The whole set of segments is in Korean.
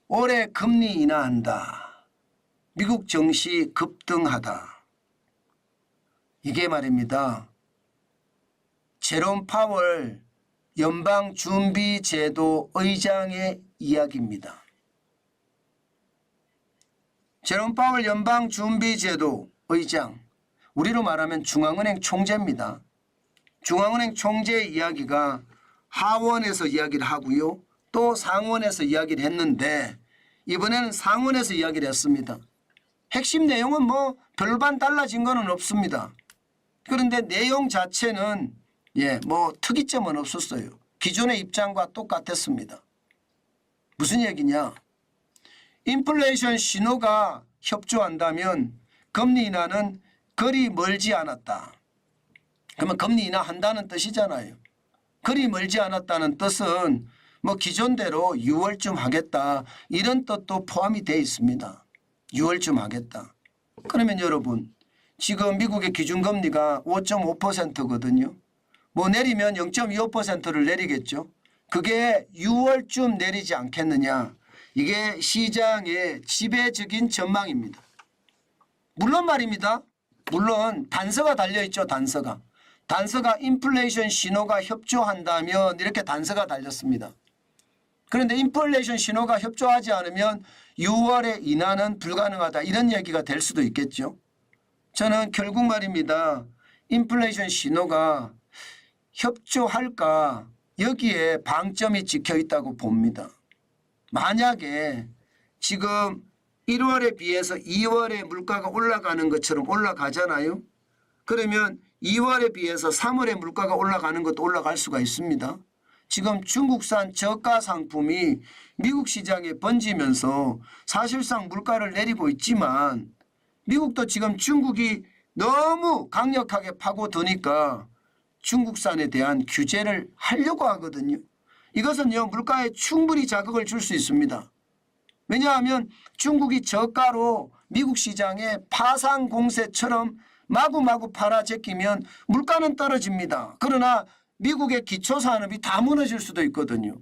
올해 금리 인하한다. 미국 증시 급등하다. 이게 말입니다. 제롬 파월 연방준비제도 의장의 이야기입니다. 제롬 파월 연방준비제도 의장, 우리로 말하면 중앙은행 총재입니다. 중앙은행 총재의 이야기가 하원에서 이야기를 하고요. 또 상원에서 이야기를 했는데 이번에는 상원에서 이야기를 했습니다. 핵심 내용은 뭐 별반 달라진 거는 없습니다. 그런데 내용 자체는 뭐 특이점은 없었어요. 기존의 입장과 똑같았습니다. 무슨 얘기냐? 인플레이션 신호가 협조한다면 금리 인하는 거리 멀지 않았다. 그러면 금리 인하한다는 뜻이잖아요. 거리 멀지 않았다는 뜻은 뭐 기존대로 6월쯤 하겠다 이런 뜻도 포함이 되어 있습니다. 6월쯤 하겠다. 그러면 여러분 지금 미국의 기준금리가 5.5%거든요. 뭐 내리면 0.25%를 내리겠죠. 그게 6월쯤 내리지 않겠느냐. 이게 시장의 지배적인 전망입니다. 물론 말입니다. 물론 단서가 달려있죠. 단서가. 단서가 인플레이션 신호가 협조한다면 이렇게 단서가 달렸습니다. 그런데 인플레이션 신호가 협조하지 않으면 6월에 인하는 불가능하다 이런 얘기가 될 수도 있겠죠. 저는 결국 말입니다. 인플레이션 신호가 협조할까 여기에 방점이 찍혀 있다고 봅니다. 만약에 지금 1월에 비해서 2월에 물가가 올라가는 것처럼 올라가잖아요. 그러면 2월에 비해서 3월에 물가가 올라가는 것도 올라갈 수가 있습니다. 지금 중국산 저가 상품이 미국 시장에 번지면서 사실상 물가를 내리고 있지만 미국도 지금 중국이 너무 강력하게 파고드니까 중국산에 대한 규제를 하려고 하거든요. 이것은요 물가에 충분히 자극을 줄 수 있습니다. 왜냐하면 중국이 저가로 미국 시장에 파상 공세처럼 마구마구 팔아제끼면 물가는 떨어집니다. 그러나 미국의 기초산업이 다 무너질 수도 있거든요.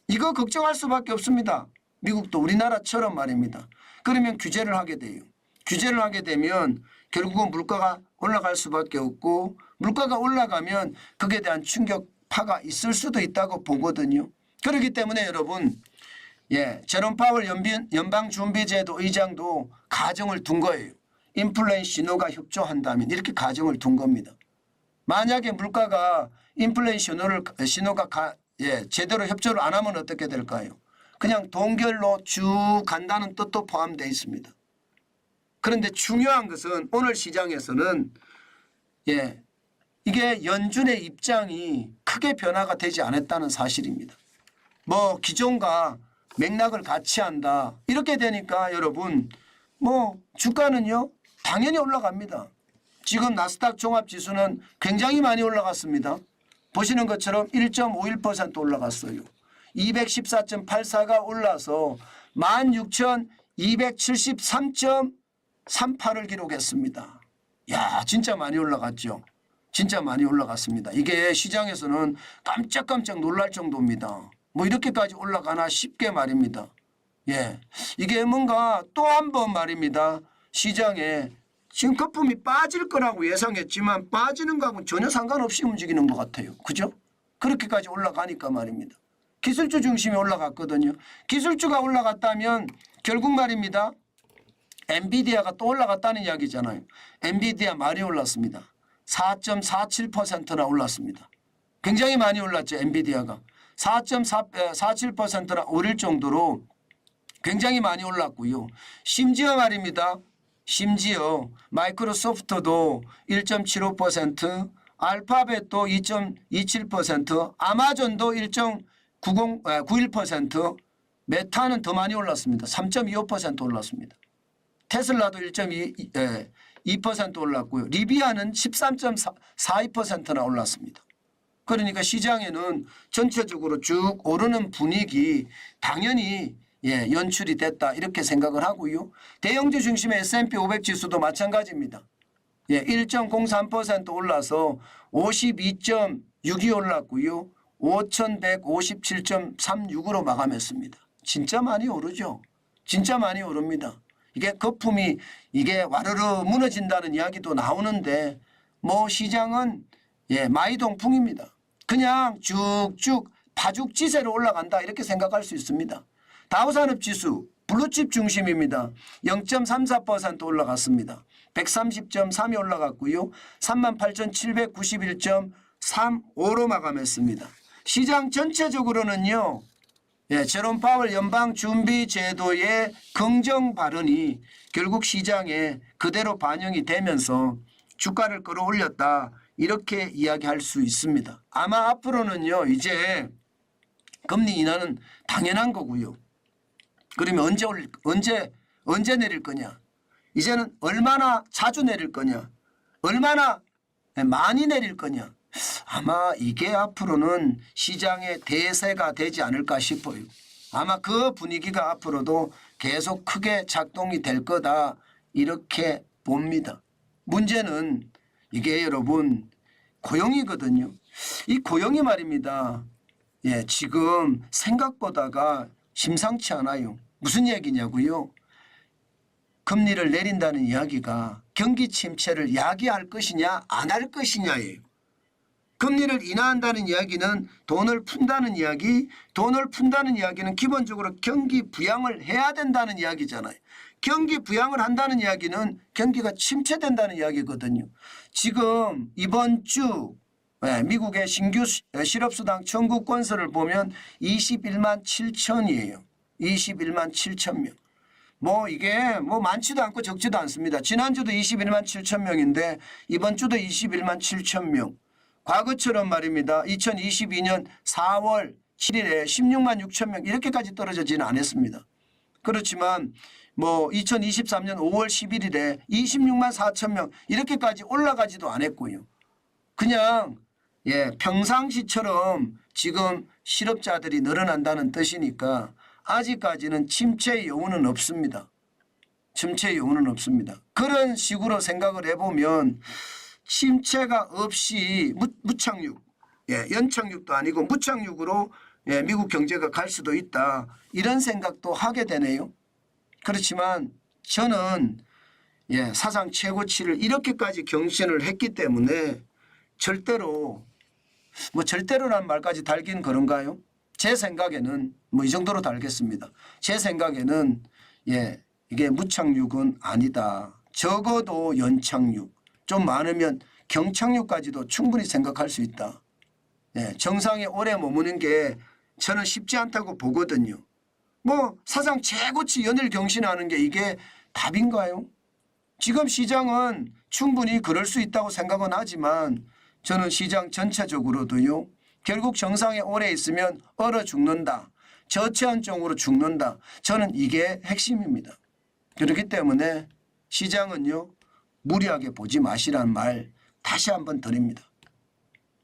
이거 걱정할 수밖에 없습니다. 미국도 우리나라처럼 말입니다. 그러면 규제를 하게 돼요. 규제를 하게 되면 결국은 물가가 올라갈 수밖에 없고 물가가 올라가면 그에 대한 충격파가 있을 수도 있다고 보거든요. 그렇기 때문에 여러분 제롬 파월 연방준비제도 의장도 가정을 둔 거예요. 인플레이션 신호가 협조한다면 이렇게 가정을 둔 겁니다. 만약에 물가가 인플레이션 신호가 제대로 협조를 안 하면 어떻게 될까요? 그냥 동결로 쭉 간다는 뜻도 포함되어 있습니다. 그런데 중요한 것은 오늘 시장에서는 이게 연준의 입장이 크게 변화가 되지 않았다는 사실입니다. 뭐 기존과 맥락을 같이 한다 이렇게 되니까 여러분 뭐 주가는요 당연히 올라갑니다. 지금 나스닥 종합지수는 굉장히 많이 올라갔습니다. 보시는 것처럼 1.51% 올라갔어요. 214.84가 올라서 16,273.38을 기록했습니다. 야, 진짜 많이 올라갔죠. 진짜 많이 올라갔습니다. 이게 시장에서는 깜짝깜짝 놀랄 정도입니다. 뭐 이렇게까지 올라가나 싶게 말입니다. 이게 뭔가 또 한 번 말입니다. 시장에 지금 거품이 빠질 거라고 예상했지만 빠지는 거하고는 전혀 상관없이 움직이는 것 같아요. 그죠? 그렇게까지 올라가니까 말입니다. 기술주 중심이 올라갔거든요. 기술주가 올라갔다면 결국 말입니다. 엔비디아가 또 올라갔다는 이야기잖아요. 엔비디아 많이 올랐습니다. 4.47%나 올랐습니다. 굉장히 많이 올랐죠. 엔비디아가. 4.47%나 오를 정도로 굉장히 많이 올랐고요. 심지어 말입니다. 심지어 마이크로소프트도 1.75%, 알파벳도 2.27%, 아마존도 1.91%, 메타는 더 많이 올랐습니다. 3.25% 올랐습니다. 테슬라도 1.2% 올랐고요. 리비아는 13.42%나 올랐습니다. 그러니까 시장에는 전체적으로 쭉 오르는 분위기 당연히 연출이 됐다 이렇게 생각을 하고요. 대형주 중심의 S&P 500 지수도 마찬가지입니다. 1.03% 올라서 52.6이 올랐고요. 5,157.36으로 마감했습니다. 진짜 많이 오르죠. 진짜 많이 오릅니다. 이게 거품이 이게 와르르 무너진다는 이야기도 나오는데 뭐 시장은 마이동풍입니다. 그냥 쭉쭉 파죽지세로 올라간다 이렇게 생각할 수 있습니다. 다우산업지수 블루칩 중심입니다. 0.34% 올라갔습니다. 130.3이 올라갔고요. 38,791.35로 마감했습니다. 시장 전체적으로는요. 제롬 파월 연방준비제도의 긍정 발언이 결국 시장에 그대로 반영이 되면서 주가를 끌어올렸다 이렇게 이야기할 수 있습니다. 아마 앞으로는요. 이제 금리 인하는 당연한 거고요. 그러면 언제 내릴 거냐? 이제는 얼마나 자주 내릴 거냐? 얼마나 많이 내릴 거냐? 아마 이게 앞으로는 시장의 대세가 되지 않을까 싶어요. 아마 그 분위기가 앞으로도 계속 크게 작동이 될 거다 이렇게 봅니다. 문제는 이게 여러분 고용이거든요. 이 고용이 말입니다. 지금 생각보다가 심상치 않아요. 무슨 얘기냐고요? 금리를 내린다는 이야기가 경기 침체를 야기할 것이냐 안 할 것이냐예요. 금리를 인하한다는 이야기는 돈을 푼다는 이야기, 돈을 푼다는 이야기는 기본적으로 경기 부양을 해야 된다는 이야기잖아요. 경기 부양을 한다는 이야기는 경기가 침체된다는 이야기거든요. 지금 이번 주 미국의 신규 실업수당 청구 건수를 보면 21만 7천이에요. 21만 7천 명. 뭐 이게 뭐 많지도 않고 적지도 않습니다. 지난주도 21만 7천 명인데 이번 주도 21만 7천 명. 과거처럼 말입니다. 2022년 4월 7일에 16만 6천 명 이렇게까지 떨어지지는 않았습니다. 그렇지만 뭐 2023년 5월 11일에 26만 4천 명 이렇게까지 올라가지도 않았고요. 그냥 평상시처럼 지금 실업자들이 늘어난다는 뜻이니까 아직까지는 침체의 요인은 없습니다. 침체의 요인은 없습니다. 그런 식으로 생각을 해보면 침체가 없이 무착륙, 연착륙도 아니고 무착륙으로 미국 경제가 갈 수도 있다. 이런 생각도 하게 되네요. 그렇지만 저는 사상 최고치를 이렇게까지 경신을 했기 때문에 절대로 절대로란 말까지 달긴 그런가요? 제 생각에는 이 정도로 달겠습니다. 제 생각에는 이게 무착륙은 아니다. 적어도 연착륙. 좀 많으면 경착륙까지도 충분히 생각할 수 있다. 정상에 오래 머무는 게 저는 쉽지 않다고 보거든요. 뭐 사상 최고치 연일 경신하는 게 이게 답인가요? 지금 시장은 충분히 그럴 수 있다고 생각은 하지만 저는 시장 전체적으로도요. 결국 정상에 오래 있으면 얼어 죽는다. 저체온증으로 죽는다. 저는 이게 핵심입니다. 그렇기 때문에 시장은요. 무리하게 보지 마시라는 말 다시 한번 드립니다.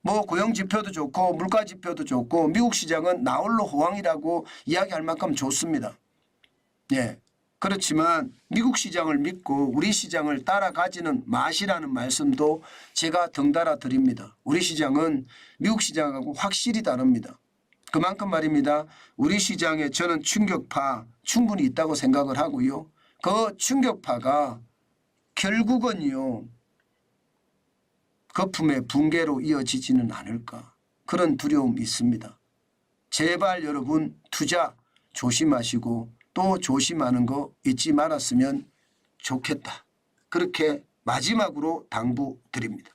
뭐 고용지표도 좋고 물가지표도 좋고 미국 시장은 나홀로 호황이라고 이야기할 만큼 좋습니다. 그렇지만 미국 시장을 믿고 우리 시장을 따라가지는 마시라는 말씀도 제가 덩달아 드립니다. 우리 시장은 미국 시장하고 확실히 다릅니다. 그만큼 말입니다. 우리 시장에 저는 충격파 충분히 있다고 생각을 하고요. 그 충격파가 결국은요. 거품의 붕괴로 이어지지는 않을까. 그런 두려움이 있습니다. 제발 여러분 투자 조심하시고 또 조심하는 거 잊지 말았으면 좋겠다. 그렇게 마지막으로 당부드립니다.